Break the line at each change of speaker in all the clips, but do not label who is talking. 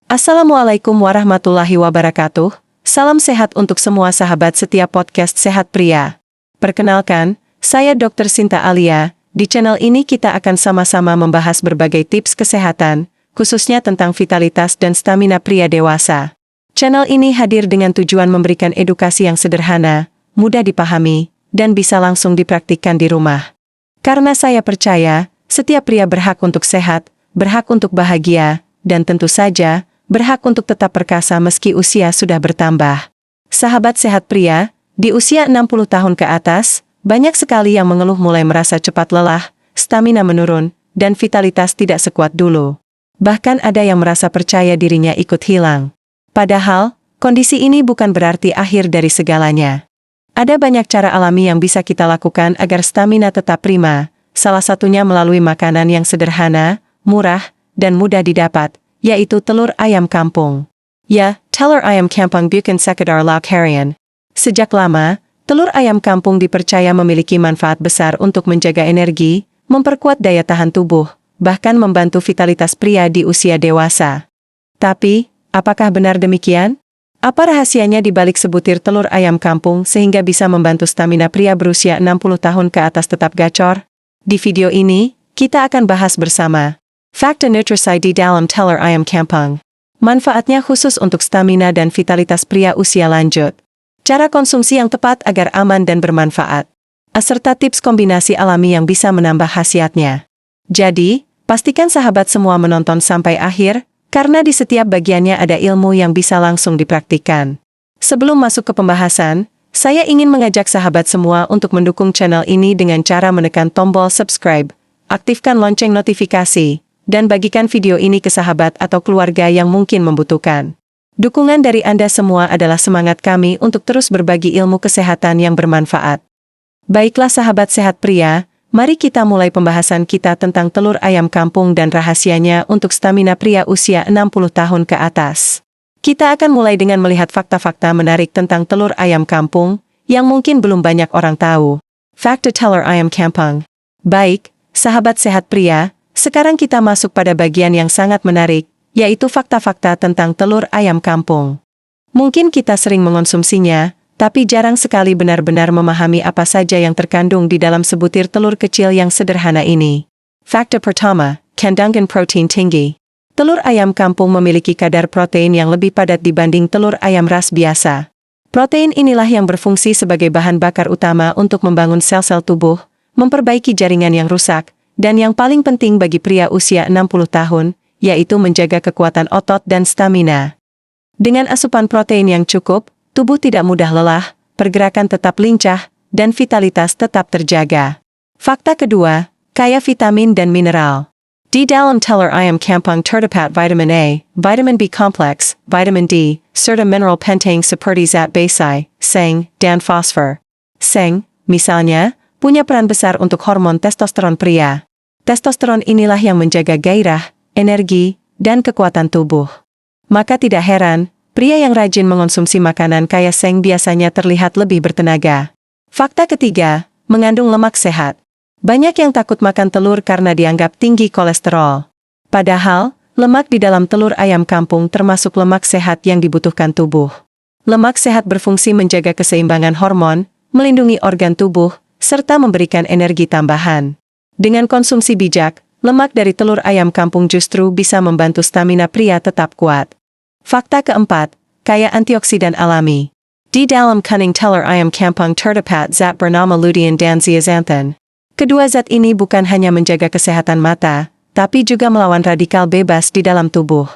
Assalamualaikum warahmatullahi wabarakatuh. Salam sehat untuk semua sahabat setiap podcast Sehat Pria. Perkenalkan, saya Dr. Sinta Alia. Di channel ini kita akan sama-sama membahas berbagai tips kesehatan, khususnya tentang vitalitas dan stamina pria dewasa. Channel ini hadir dengan tujuan memberikan edukasi yang sederhana, mudah dipahami, dan bisa langsung dipraktikkan di rumah. Karena saya percaya, setiap pria berhak untuk sehat, berhak untuk bahagia, dan tentu saja, berhak untuk tetap perkasa meski usia sudah bertambah. Sahabat sehat pria, di usia 60 tahun ke atas, banyak sekali yang mengeluh mulai merasa cepat lelah, stamina menurun, dan vitalitas tidak sekuat dulu. Bahkan ada yang merasa percaya dirinya ikut hilang. Padahal, kondisi ini bukan berarti akhir dari segalanya. Ada banyak cara alami yang bisa kita lakukan agar stamina tetap prima, salah satunya melalui makanan yang sederhana, murah, dan mudah didapat, yaitu telur ayam kampung. Ya, telur ayam kampung bukan sekedar lauk harian. Sejak lama, telur ayam kampung dipercaya memiliki manfaat besar untuk menjaga energi, memperkuat daya tahan tubuh, bahkan membantu vitalitas pria di usia dewasa. Tapi, apakah benar demikian? Apa rahasianya di balik sebutir telur ayam kampung sehingga bisa membantu stamina pria berusia 60 tahun ke atas tetap gacor? Di video ini, kita akan bahas bersama fakta nutrisi di dalam telur ayam kampung. Manfaatnya khusus untuk stamina dan vitalitas pria usia lanjut. Cara konsumsi yang tepat agar aman dan bermanfaat. Serta tips kombinasi alami yang bisa menambah khasiatnya. Jadi, pastikan sahabat semua menonton sampai akhir, karena di setiap bagiannya ada ilmu yang bisa langsung dipraktikkan. Sebelum masuk ke pembahasan, saya ingin mengajak sahabat semua untuk mendukung channel ini dengan cara menekan tombol subscribe, aktifkan lonceng notifikasi, dan bagikan video ini ke sahabat atau keluarga yang mungkin membutuhkan. Dukungan dari Anda semua adalah semangat kami untuk terus berbagi ilmu kesehatan yang bermanfaat. Baiklah sahabat sehat pria, mari kita mulai pembahasan kita tentang telur ayam kampung dan rahasianya untuk stamina pria usia 60 tahun ke atas. Kita akan mulai dengan melihat fakta-fakta menarik tentang telur ayam kampung, yang mungkin belum banyak orang tahu. Fakta telur ayam kampung. Baik, sahabat sehat pria, sekarang kita masuk pada bagian yang sangat menarik, yaitu fakta-fakta tentang telur ayam kampung. Mungkin kita sering mengonsumsinya, tapi jarang sekali benar-benar memahami apa saja yang terkandung di dalam sebutir telur kecil yang sederhana ini. Fakta pertama, kandungan protein tinggi. Telur ayam kampung memiliki kadar protein yang lebih padat dibanding telur ayam ras biasa. Protein inilah yang berfungsi sebagai bahan bakar utama untuk membangun sel-sel tubuh, memperbaiki jaringan yang rusak, dan yang paling penting bagi pria usia 60 tahun, yaitu menjaga kekuatan otot dan stamina. Dengan asupan protein yang cukup, tubuh tidak mudah lelah, pergerakan tetap lincah, dan vitalitas tetap terjaga. Fakta kedua, kaya vitamin dan mineral. Di dalam telur ayam kampung terdapat vitamin A, vitamin B kompleks, vitamin D, serta mineral penting seperti zat besi, seng, dan fosfor. Seng, misalnya, punya peran besar untuk hormon testosteron pria. Testosteron inilah yang menjaga gairah, energi, dan kekuatan tubuh. Maka tidak heran, pria yang rajin mengonsumsi makanan kaya seng biasanya terlihat lebih bertenaga. Fakta ketiga, mengandung lemak sehat. Banyak yang takut makan telur karena dianggap tinggi kolesterol. Padahal, lemak di dalam telur ayam kampung termasuk lemak sehat yang dibutuhkan tubuh. Lemak sehat berfungsi menjaga keseimbangan hormon, melindungi organ tubuh, serta memberikan energi tambahan. Dengan konsumsi bijak, lemak dari telur ayam kampung justru bisa membantu stamina pria tetap kuat. Fakta keempat, kaya antioksidan alami. Di dalam kuning telur ayam kampung terdapat zat bernama lutein dan zeaxanthin. Kedua zat ini bukan hanya menjaga kesehatan mata, tapi juga melawan radikal bebas di dalam tubuh.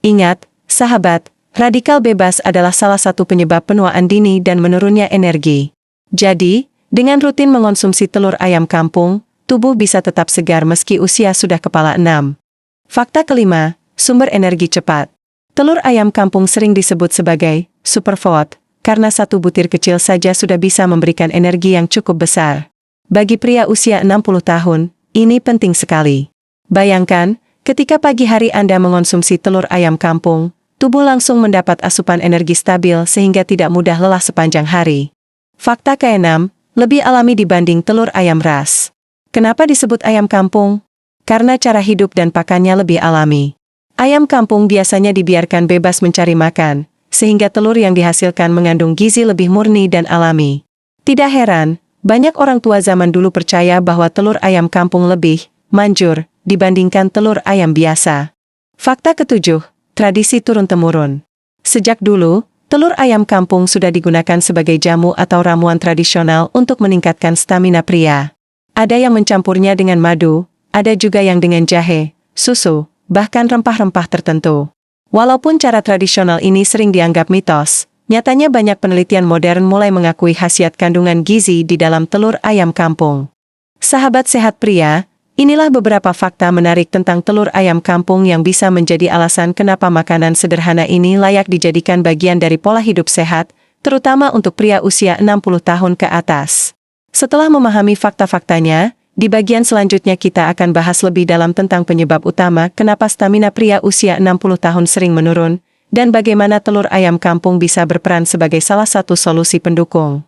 Ingat, sahabat, radikal bebas adalah salah satu penyebab penuaan dini dan menurunnya energi. Jadi, dengan rutin mengonsumsi telur ayam kampung, tubuh bisa tetap segar meski usia sudah kepala 6. Fakta kelima, sumber energi cepat. Telur ayam kampung sering disebut sebagai superfood, karena satu butir kecil saja sudah bisa memberikan energi yang cukup besar. Bagi pria usia 60 tahun, ini penting sekali. Bayangkan, ketika pagi hari Anda mengonsumsi telur ayam kampung, tubuh langsung mendapat asupan energi stabil sehingga tidak mudah lelah sepanjang hari. Fakta keenam, lebih alami dibanding telur ayam ras. Kenapa disebut ayam kampung? Karena cara hidup dan pakannya lebih alami. Ayam kampung biasanya dibiarkan bebas mencari makan, sehingga telur yang dihasilkan mengandung gizi lebih murni dan alami. Tidak heran, banyak orang tua zaman dulu percaya bahwa telur ayam kampung lebih manjur dibandingkan telur ayam biasa. Fakta ketujuh, tradisi turun-temurun. Sejak dulu, telur ayam kampung sudah digunakan sebagai jamu atau ramuan tradisional untuk meningkatkan stamina pria. Ada yang mencampurnya dengan madu, ada juga yang dengan jahe, susu, bahkan rempah-rempah tertentu. Walaupun cara tradisional ini sering dianggap mitos, nyatanya banyak penelitian modern mulai mengakui khasiat kandungan gizi di dalam telur ayam kampung. Sahabat sehat pria, inilah beberapa fakta menarik tentang telur ayam kampung yang bisa menjadi alasan kenapa makanan sederhana ini layak dijadikan bagian dari pola hidup sehat, terutama untuk pria usia 60 tahun ke atas. Setelah memahami fakta-faktanya, di bagian selanjutnya kita akan bahas lebih dalam tentang penyebab utama kenapa stamina pria usia 60 tahun sering menurun, dan bagaimana telur ayam kampung bisa berperan sebagai salah satu solusi pendukung.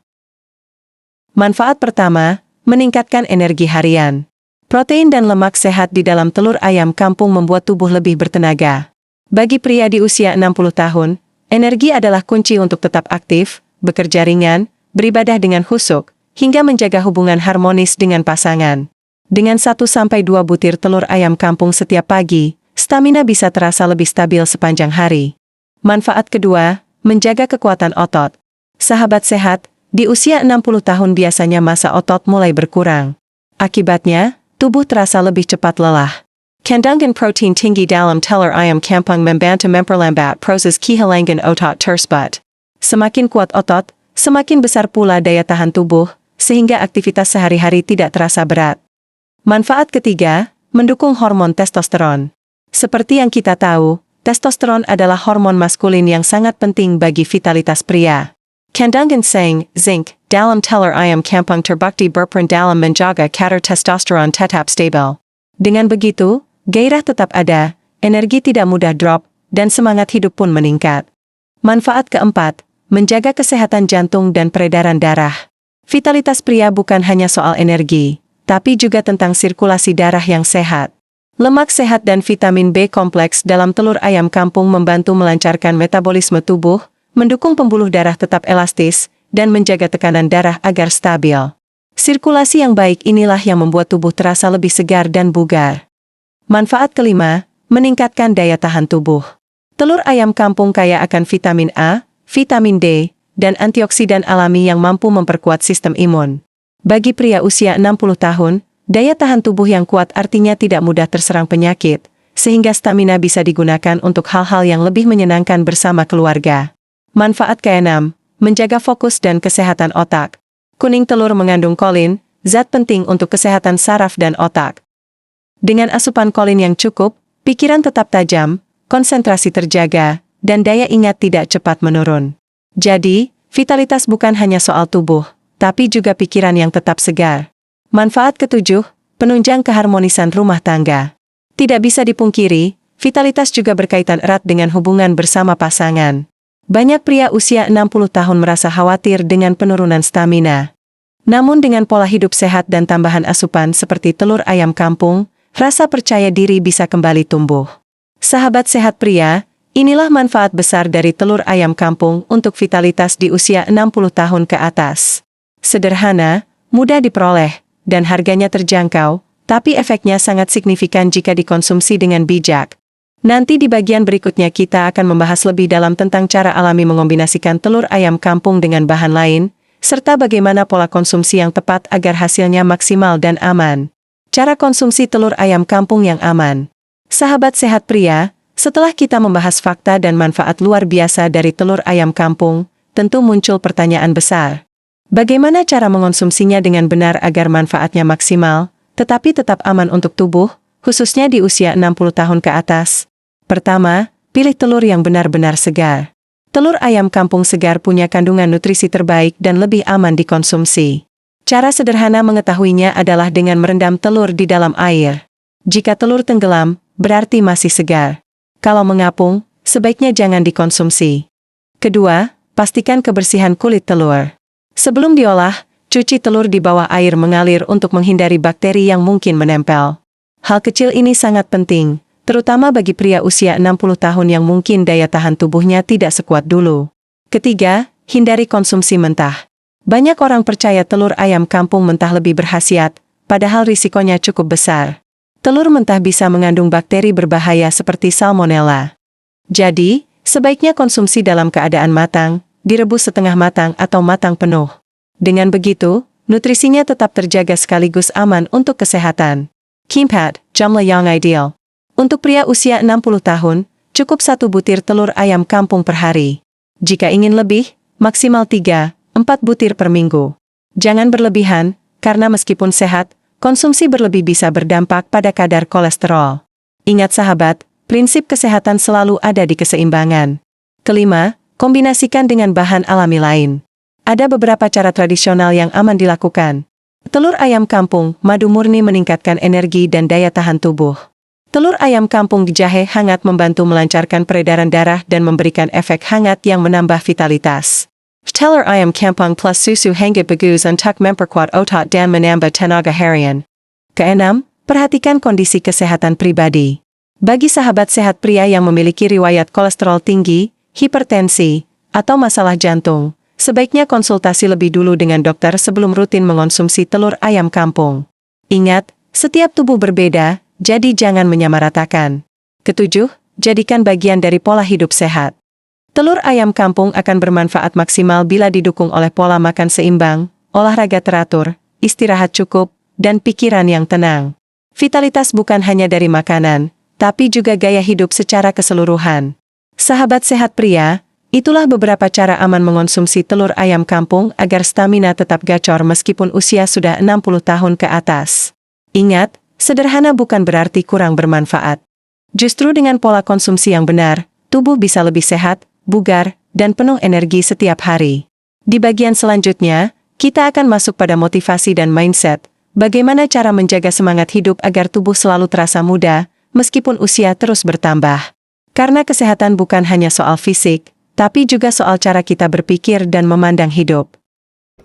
Manfaat pertama, meningkatkan energi harian. Protein dan lemak sehat di dalam telur ayam kampung membuat tubuh lebih bertenaga. Bagi pria di usia 60 tahun, energi adalah kunci untuk tetap aktif, bekerja ringan, beribadah dengan khusyuk, hingga menjaga hubungan harmonis dengan pasangan. Dengan 1-2 butir telur ayam kampung setiap pagi, stamina bisa terasa lebih stabil sepanjang hari. Manfaat kedua, menjaga kekuatan otot. Sahabat sehat, di usia 60 tahun biasanya massa otot mulai berkurang. Akibatnya, tubuh terasa lebih cepat lelah. Kandungan protein tinggi dalam telur ayam kampung membantu memperlambat proses kehilangan otot tersebut. Semakin kuat otot, semakin besar pula daya tahan tubuh, sehingga aktivitas sehari-hari tidak terasa berat. Manfaat ketiga, mendukung hormon testosteron. Seperti yang kita tahu, testosteron adalah hormon maskulin yang sangat penting bagi vitalitas pria. Kandungan zinc dalam telur ayam kampung terbukti berperan dalam menjaga kadar testosteron tetap stabil. Dengan begitu, gairah tetap ada, energi tidak mudah drop, dan semangat hidup pun meningkat. Manfaat keempat, menjaga kesehatan jantung dan peredaran darah. Vitalitas pria bukan hanya soal energi, tapi juga tentang sirkulasi darah yang sehat. Lemak sehat dan vitamin B kompleks dalam telur ayam kampung membantu melancarkan metabolisme tubuh, mendukung pembuluh darah tetap elastis, dan menjaga tekanan darah agar stabil. Sirkulasi yang baik inilah yang membuat tubuh terasa lebih segar dan bugar. Manfaat kelima, meningkatkan daya tahan tubuh. Telur ayam kampung kaya akan vitamin A, vitamin D, dan antioksidan alami yang mampu memperkuat sistem imun. Bagi pria usia 60 tahun, daya tahan tubuh yang kuat artinya tidak mudah terserang penyakit, sehingga stamina bisa digunakan untuk hal-hal yang lebih menyenangkan bersama keluarga. Manfaat ke-6, menjaga fokus dan kesehatan otak. Kuning telur mengandung kolin, zat penting untuk kesehatan saraf dan otak. Dengan asupan kolin yang cukup, pikiran tetap tajam, konsentrasi terjaga, dan daya ingat tidak cepat menurun. Jadi, vitalitas bukan hanya soal tubuh, tapi juga pikiran yang tetap segar. Manfaat ketujuh, penunjang keharmonisan rumah tangga. Tidak bisa dipungkiri, vitalitas juga berkaitan erat dengan hubungan bersama pasangan. Banyak pria usia 60 tahun merasa khawatir dengan penurunan stamina. Namun dengan pola hidup sehat dan tambahan asupan seperti telur ayam kampung, rasa percaya diri bisa kembali tumbuh. Sahabat sehat pria, inilah manfaat besar dari telur ayam kampung untuk vitalitas di usia 60 tahun ke atas. Sederhana, mudah diperoleh, dan harganya terjangkau, tapi efeknya sangat signifikan jika dikonsumsi dengan bijak. Nanti di bagian berikutnya kita akan membahas lebih dalam tentang cara alami mengombinasikan telur ayam kampung dengan bahan lain, serta bagaimana pola konsumsi yang tepat agar hasilnya maksimal dan aman. Cara konsumsi telur ayam kampung yang aman. Sahabat sehat pria, setelah kita membahas fakta dan manfaat luar biasa dari telur ayam kampung, tentu muncul pertanyaan besar. Bagaimana cara mengonsumsinya dengan benar agar manfaatnya maksimal, tetapi tetap aman untuk tubuh, khususnya di usia 60 tahun ke atas? Pertama, pilih telur yang benar-benar segar. Telur ayam kampung segar punya kandungan nutrisi terbaik dan lebih aman dikonsumsi. Cara sederhana mengetahuinya adalah dengan merendam telur di dalam air. Jika telur tenggelam, berarti masih segar. Kalau mengapung, sebaiknya jangan dikonsumsi. Kedua, pastikan kebersihan kulit telur. Sebelum diolah, cuci telur di bawah air mengalir untuk menghindari bakteri yang mungkin menempel. Hal kecil ini sangat penting, terutama bagi pria usia 60 tahun yang mungkin daya tahan tubuhnya tidak sekuat dulu. Ketiga, hindari konsumsi mentah. Banyak orang percaya telur ayam kampung mentah lebih berkhasiat, padahal risikonya cukup besar. Telur mentah bisa mengandung bakteri berbahaya seperti salmonella. Jadi, sebaiknya konsumsi dalam keadaan matang, direbus setengah matang atau matang penuh. Dengan begitu, nutrisinya tetap terjaga sekaligus aman untuk kesehatan. Keempat, jumlah yang ideal. Untuk pria usia 60 tahun, cukup 1 butir telur ayam kampung per hari. Jika ingin lebih, maksimal 3-4 butir per minggu. Jangan berlebihan, karena meskipun sehat, konsumsi berlebih bisa berdampak pada kadar kolesterol. Ingat sahabat, prinsip kesehatan selalu ada di keseimbangan. Kelima, kombinasikan dengan bahan alami lain. Ada beberapa cara tradisional yang aman dilakukan. Telur ayam kampung, madu murni meningkatkan energi dan daya tahan tubuh. Telur ayam kampung jahe hangat membantu melancarkan peredaran darah dan memberikan efek hangat yang menambah vitalitas. Telur ayam kampung plus susu hangat bagus untuk memperkuat otot dan menambah tenaga harian. Keenam, perhatikan kondisi kesehatan pribadi. Bagi sahabat sehat pria yang memiliki riwayat kolesterol tinggi, hipertensi, atau masalah jantung, sebaiknya konsultasi lebih dulu dengan dokter sebelum rutin mengonsumsi telur ayam kampung. Ingat, setiap tubuh berbeda, jadi jangan menyamaratakan. Ketujuh, jadikan bagian dari pola hidup sehat. Telur ayam kampung akan bermanfaat maksimal bila didukung oleh pola makan seimbang, olahraga teratur, istirahat cukup, dan pikiran yang tenang. Vitalitas bukan hanya dari makanan, tapi juga gaya hidup secara keseluruhan. Sahabat sehat pria, itulah beberapa cara aman mengonsumsi telur ayam kampung agar stamina tetap gacor meskipun usia sudah 60 tahun ke atas. Ingat, sederhana bukan berarti kurang bermanfaat. Justru dengan pola konsumsi yang benar, tubuh bisa lebih sehat, bugar, dan penuh energi setiap hari. Di bagian selanjutnya, kita akan masuk pada motivasi dan mindset, bagaimana cara menjaga semangat hidup agar tubuh selalu terasa muda, meskipun usia terus bertambah. Karena kesehatan bukan hanya soal fisik, tapi juga soal cara kita berpikir dan memandang hidup.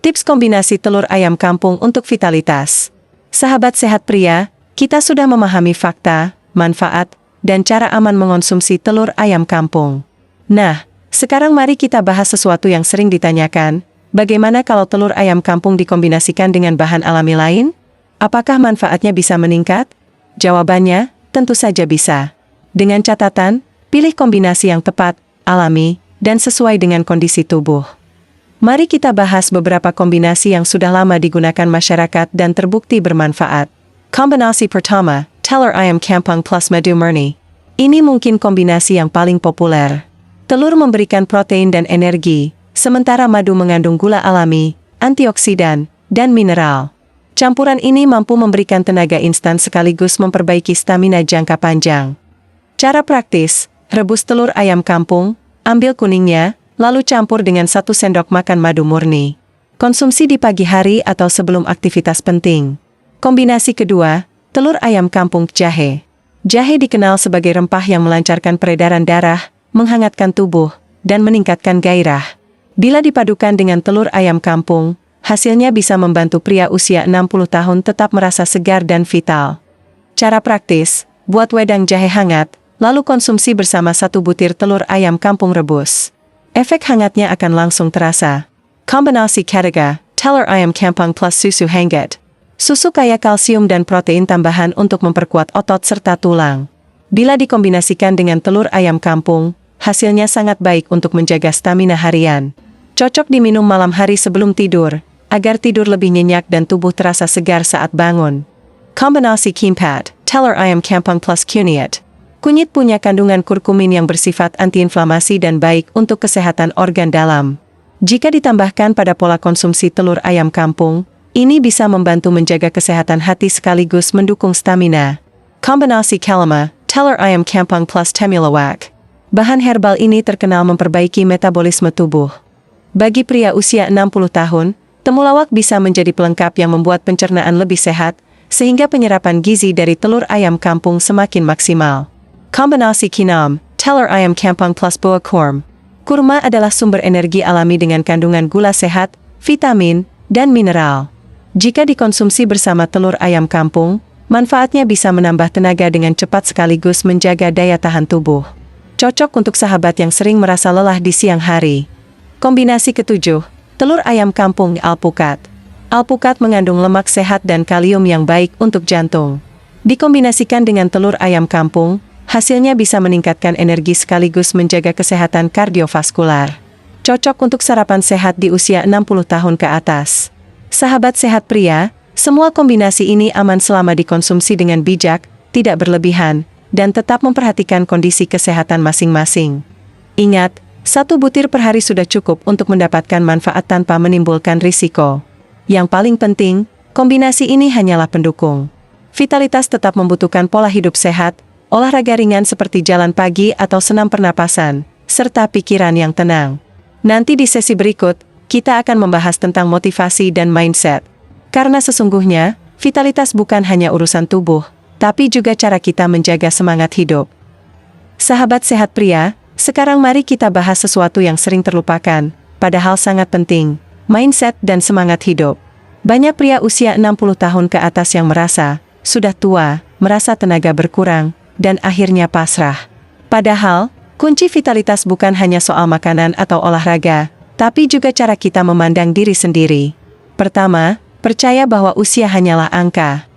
Tips kombinasi telur ayam kampung untuk vitalitas. Sahabat sehat pria, kita sudah memahami fakta, manfaat, dan cara aman mengonsumsi telur ayam kampung. Nah, sekarang mari kita bahas sesuatu yang sering ditanyakan, bagaimana kalau telur ayam kampung dikombinasikan dengan bahan alami lain? Apakah manfaatnya bisa meningkat? Jawabannya, tentu saja bisa. Dengan catatan, pilih kombinasi yang tepat, alami, dan sesuai dengan kondisi tubuh. Mari kita bahas beberapa kombinasi yang sudah lama digunakan masyarakat dan terbukti bermanfaat. Kombinasi pertama, telur ayam kampung plus madu murni. Ini mungkin kombinasi yang paling populer. Telur memberikan protein dan energi, sementara madu mengandung gula alami, antioksidan, dan mineral. Campuran ini mampu memberikan tenaga instan sekaligus memperbaiki stamina jangka panjang. Cara praktis, rebus telur ayam kampung, ambil kuningnya, lalu campur dengan 1 sendok makan madu murni. Konsumsi di pagi hari atau sebelum aktivitas penting. Kombinasi kedua, telur ayam kampung jahe. Jahe dikenal sebagai rempah yang melancarkan peredaran darah, menghangatkan tubuh, dan meningkatkan gairah. Bila dipadukan dengan telur ayam kampung, hasilnya bisa membantu pria usia 60 tahun tetap merasa segar dan vital. Cara praktis, buat wedang jahe hangat, lalu konsumsi bersama 1 butir telur ayam kampung rebus. Efek hangatnya akan langsung terasa. Kombinasi ketiga, telur ayam kampung plus susu hangat. Susu kaya kalsium dan protein tambahan untuk memperkuat otot serta tulang. Bila dikombinasikan dengan telur ayam kampung, hasilnya sangat baik untuk menjaga stamina harian. Cocok diminum malam hari sebelum tidur, agar tidur lebih nyenyak dan tubuh terasa segar saat bangun. Kombinasi keempat, telur ayam kampung plus kunyit. Kunyit punya kandungan kurkumin yang bersifat antiinflamasi dan baik untuk kesehatan organ dalam. Jika ditambahkan pada pola konsumsi telur ayam kampung, ini bisa membantu menjaga kesehatan hati sekaligus mendukung stamina. Kombinasi kelima, telur ayam kampung plus temulawak. Bahan herbal ini terkenal memperbaiki metabolisme tubuh. Bagi pria usia 60 tahun, temulawak bisa menjadi pelengkap yang membuat pencernaan lebih sehat, sehingga penyerapan gizi dari telur ayam kampung semakin maksimal. Kombinasi keenam, telur ayam kampung plus buah kurma. Kurma adalah sumber energi alami dengan kandungan gula sehat, vitamin, dan mineral. Jika dikonsumsi bersama telur ayam kampung, Manfaatnya bisa menambah tenaga dengan cepat sekaligus menjaga daya tahan tubuh. Cocok untuk sahabat yang sering merasa lelah di siang hari. Kombinasi ketujuh, telur ayam kampung alpukat. Alpukat mengandung lemak sehat dan kalium yang baik untuk jantung. Dikombinasikan dengan telur ayam kampung, hasilnya bisa meningkatkan energi sekaligus menjaga kesehatan kardiovaskular. Cocok untuk sarapan sehat di usia 60 tahun ke atas. Sahabat sehat pria, semua kombinasi ini aman selama dikonsumsi dengan bijak, tidak berlebihan, dan tetap memperhatikan kondisi kesehatan masing-masing. Ingat, 1 butir per hari sudah cukup untuk mendapatkan manfaat tanpa menimbulkan risiko. Yang paling penting, kombinasi ini hanyalah pendukung. Vitalitas tetap membutuhkan pola hidup sehat, olahraga ringan seperti jalan pagi atau senam pernapasan, serta pikiran yang tenang. Nanti di sesi berikut, kita akan membahas tentang motivasi dan mindset. Karena sesungguhnya, vitalitas bukan hanya urusan tubuh, tapi juga cara kita menjaga semangat hidup. Sahabat sehat pria, sekarang mari kita bahas sesuatu yang sering terlupakan, padahal sangat penting, mindset dan semangat hidup. Banyak pria usia 60 tahun ke atas yang merasa sudah tua, merasa tenaga berkurang, dan akhirnya pasrah. Padahal, kunci vitalitas bukan hanya soal makanan atau olahraga, tapi juga cara kita memandang diri sendiri. Pertama, percaya bahwa usia hanyalah angka.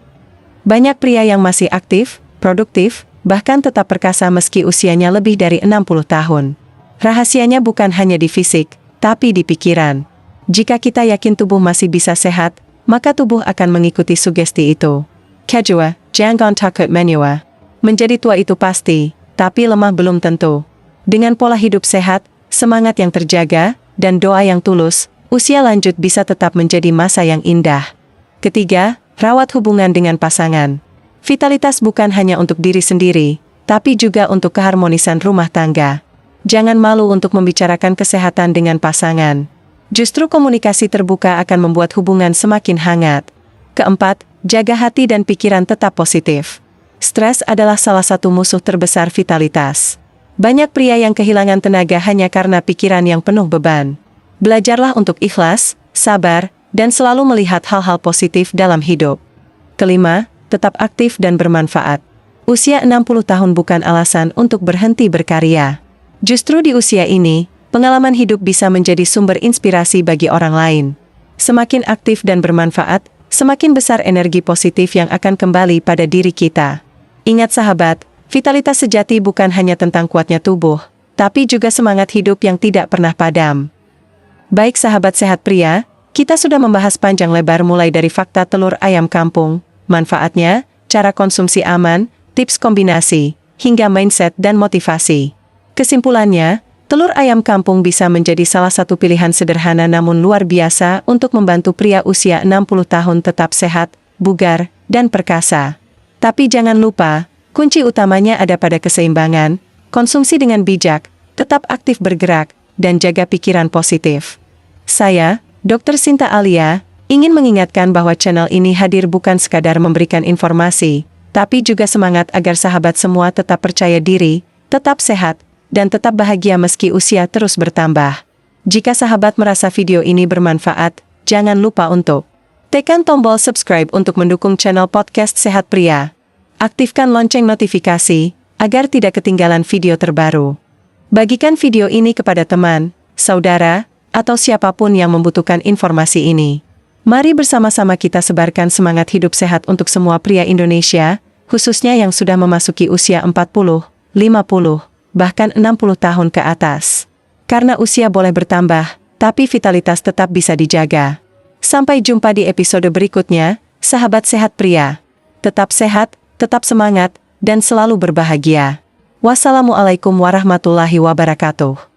Banyak pria yang masih aktif, produktif, bahkan tetap perkasa meski usianya lebih dari 60 tahun. Rahasianya bukan hanya di fisik, tapi di pikiran. Jika kita yakin tubuh masih bisa sehat, maka tubuh akan mengikuti sugesti itu. Kedua, jangan takut menua. Menjadi tua itu pasti, tapi lemah belum tentu. Dengan pola hidup sehat, semangat yang terjaga, dan doa yang tulus, usia lanjut bisa tetap menjadi masa yang indah. Ketiga, rawat hubungan dengan pasangan. Vitalitas bukan hanya untuk diri sendiri, tapi juga untuk keharmonisan rumah tangga. Jangan malu untuk membicarakan kesehatan dengan pasangan. Justru komunikasi terbuka akan membuat hubungan semakin hangat. Keempat, jaga hati dan pikiran tetap positif. Stres adalah salah satu musuh terbesar vitalitas. Banyak pria yang kehilangan tenaga hanya karena pikiran yang penuh beban. Belajarlah untuk ikhlas, sabar, dan selalu melihat hal-hal positif dalam hidup. Kelima, tetap aktif dan bermanfaat. Usia 60 tahun bukan alasan untuk berhenti berkarya. Justru di usia ini, pengalaman hidup bisa menjadi sumber inspirasi bagi orang lain. Semakin aktif dan bermanfaat, semakin besar energi positif yang akan kembali pada diri kita. Ingat sahabat, vitalitas sejati bukan hanya tentang kuatnya tubuh, tapi juga semangat hidup yang tidak pernah padam. Baik sahabat sehat pria, kita sudah membahas panjang lebar mulai dari fakta telur ayam kampung, manfaatnya, cara konsumsi aman, tips kombinasi, hingga mindset dan motivasi. Kesimpulannya, telur ayam kampung bisa menjadi salah satu pilihan sederhana namun luar biasa untuk membantu pria usia 60 tahun tetap sehat, bugar, dan perkasa. Tapi jangan lupa, kunci utamanya ada pada keseimbangan, konsumsi dengan bijak, tetap aktif bergerak, dan jaga pikiran positif. Saya, Dr. Sinta Alia, ingin mengingatkan bahwa channel ini hadir bukan sekadar memberikan informasi, tapi juga semangat agar sahabat semua tetap percaya diri, tetap sehat, dan tetap bahagia meski usia terus bertambah. Jika sahabat merasa video ini bermanfaat, jangan lupa untuk tekan tombol subscribe untuk mendukung channel podcast Sehat Pria. Aktifkan lonceng notifikasi, agar tidak ketinggalan video terbaru. Bagikan video ini kepada teman, saudara, atau siapapun yang membutuhkan informasi ini. Mari bersama-sama kita sebarkan semangat hidup sehat untuk semua pria Indonesia, khususnya yang sudah memasuki usia 40, 50, bahkan 60 tahun ke atas. Karena usia boleh bertambah, tapi vitalitas tetap bisa dijaga. Sampai jumpa di episode berikutnya, sahabat sehat pria. Tetap sehat, tetap semangat, dan selalu berbahagia. Wassalamualaikum warahmatullahi wabarakatuh.